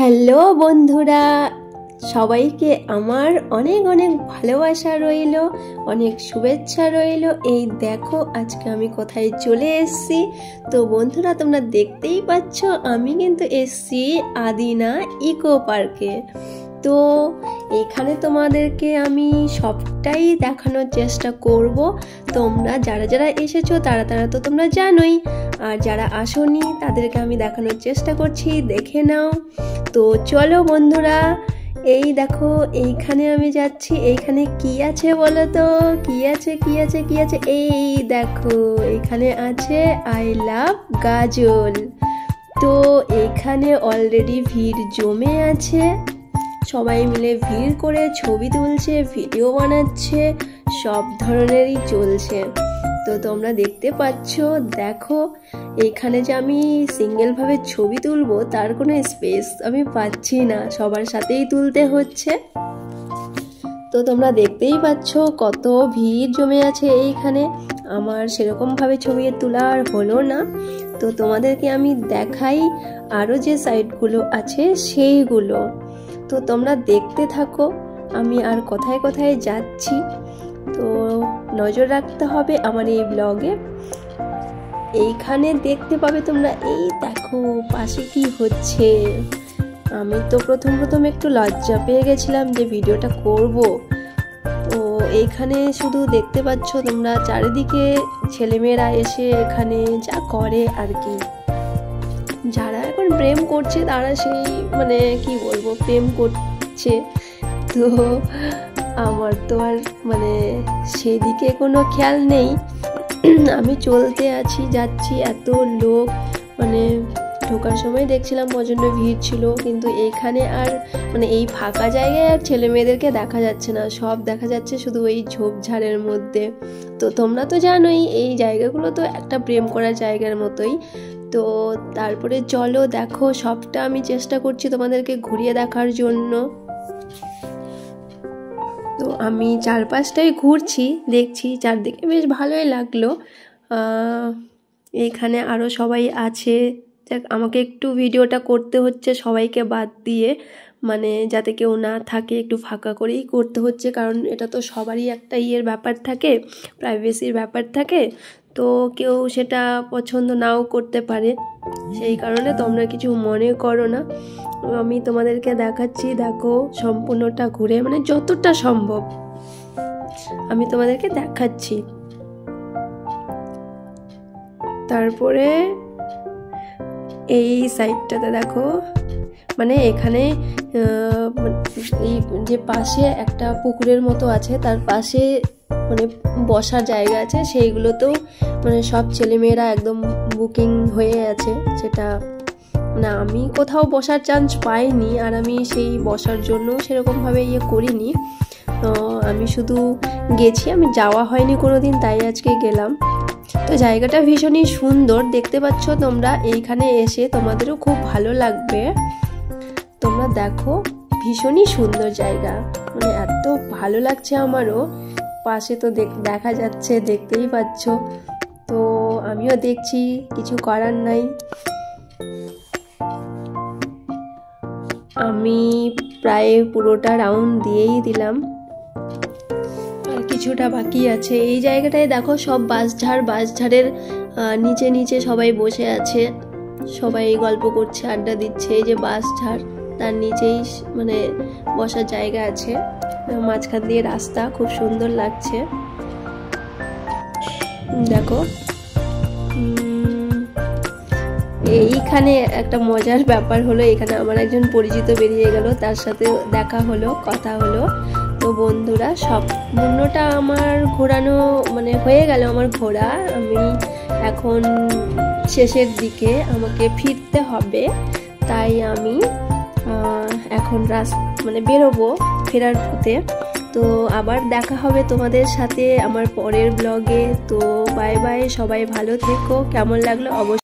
Hello বন্ধুরা, সবাইকে আমার অনেক অনেক ভালোবাসা রইল, অনেক শুভেচ্ছা রইল। এই দেখো আজকে আমি কোথায় চলে এসেছি। তো বন্ধুরা, তোমরা দেখতেই পাচ্ছ আমি কিন্তু এসেছি আদিনা ইকো পার্কে। তো এখানে তোমাদেরকে আমি সবটাই দেখানোর চেষ্টা করব। তোমরা যারা যারা এসেছো তারা তো তোমরা জানোই, আর যারা আসোনি তাদেরকে আমি দেখানোর চেষ্টা করছি, দেখে নাও। তো চলো বন্ধুরা, এই দেখো এইখানে আমি যাচ্ছি। এইখানে কি আছে বলো তো? কি আছে? এই দেখো এইখানে আছে আই লাভ গাজল। তো এইখানে অলরেডি ভিড় জমে আছে, সবাই মিলে ভিড় করে ছবি তুলছে, ভিডিও বানাচ্ছে, সব ধরনেরই চলছে। তো তোমরা দেখতে পাচ্ছ, দেখো এইখানে যে আমি সিঙ্গেল ভাবে ছবি তুলবো তার কোনো স্পেস আমি পাচ্ছি না, সবার সাথেই তুলতে হচ্ছে। তো তোমরা দেখতেই পাচ্ছ কত ভিড় জমে আছে এইখানে। আমার সেরকম ভাবে ছবি তোলা আর হলো না। তো তোমাদেরকে আমি দেখাই আরো যে সাইটগুলো আছে সেইগুলো। তো তোমরা দেখতে থাকো, আমি আর কোথায় কোথায় যাচ্ছি। তো নজর রাখতে হবে আমার এই ব্লগে। এইখানে দেখতে পাবে তোমরা, এই দেখো পাশে কি হচ্ছে। আমি তো প্রথম একটু লজ্জা পেয়ে গেছিলাম যে ভিডিওটা করব। তো এইখানে শুধু দেখতে পাচ্ছ তোমরা চারিদিকে ছেলেমেয়েরা এসে এখানে যা করে আর কি। যারা এখন প্রেম করছে তারা সেই কি বলবো, প্রেম করছে। তো আমার তো আর সেদিকে কোনো খেয়াল নেই। আমি চলতে আছি, যাচ্ছি, এত লোক ঢোকার সময় দেখছিলাম প্রচণ্ড ভিড় ছিল, কিন্তু এইখানে আর এই ফাঁকা জায়গায় আর ছেলে মেয়েদেরকে দেখা যাচ্ছে না, সব দেখা যাচ্ছে শুধু এই ঝোপঝাড়ের মধ্যে। তো তোমরা তো জানোই এই জায়গাগুলো তো একটা প্রেম করার জায়গার মতোই। তো তারপরে চলো দেখো, সবটা আমি চেষ্টা করছি তোমাদেরকে ঘুরিয়ে দেখার জন্য। তো আমি চারপাশটাই ঘুরছি, দেখছি, চারদিকে বেশ ভালোই লাগলো। এখানে আরও সবাই আছে, আমাকে একটু ভিডিওটা করতে হচ্ছে সবাইকে বাদ দিয়ে, যাতে কেউ না থাকে, একটু ফাঁকা করেই করতে হচ্ছে, কারণ এটা তো সবারই একটা ব্যাপার থাকে, প্রাইভেসির ব্যাপার থাকে। তো কেউ সেটা পছন্দ নাও করতে পারে, সেই কারণে তোমরা কিছু মনে করো না। আমি তোমাদেরকে দেখাচ্ছি, দেখো সম্পূর্ণটা ঘুরে যতটা সম্ভব আমি তোমাদেরকে দেখাচ্ছি। তারপরে এই সাইডটাতে দেখো, এখানে এই যে পাশে একটা পুকুরের মতো আছে, তার পাশে বসার জায়গা আছে, সেইগুলোতেও সব ছেলেমেয়েরা একদম বুকিং হয়ে আছে। সেটা আমি কোথাও বসার চান্স পাইনি, আর আমি সেই বসার জন্য সেরকমভাবে করিনি। আমি শুধু গেছি, আমি যাওয়া হয়নি কোনোদিন, তাই আজকে গেলাম। তো জায়গাটা ভীষণই সুন্দর, দেখতে পাচ্ছ তোমরা। এইখানে এসে তোমাদেরও খুব ভালো লাগবে। তোমরা দেখো, ভীষণই সুন্দর জায়গা, এত ভালো লাগছে আমারও। পাশে তো দেখা যাচ্ছে, দেখতেই পাচ্ছ। তো আমিও দেখছি, কিছু করার নাই। আমি প্রায় পুরোটা রাউন্ড দিয়েই দিলাম, আর কিছুটা বাকি আছে। এই জায়গাটায় দেখো সব বাঁশঝাড়ের নিচে সবাই বসে আছে, সবাই গল্প করছে, আড্ডা দিচ্ছে। এই যে বাঁশঝাড়, তার নিচেই বসার জায়গা আছে, মাঝখান দিয়ে রাস্তা, খুব সুন্দর লাগছে। দেখো এইখানে একটা মজার ব্যাপার হলো, এখানে আমার একজন পরিচিত বেরিয়ে গেল, তার সাথে দেখা হলো, কথা হলো। তো বন্ধুরা, সম্পূর্ণটা আমার ঘোরানো হয়ে গেল, আমার ঘোরা। আমি এখন শেষের দিকে, আমাকে ফিরতে হবে, তাই আমি এখন বেরোবো ফেরার পথে। তো আবার দেখা হবে তোমাদের সাথে আমার পরের ব্লগে। তো বাই বাই, সবাই ভালো থেকো। কেমন লাগলো অবশ্যই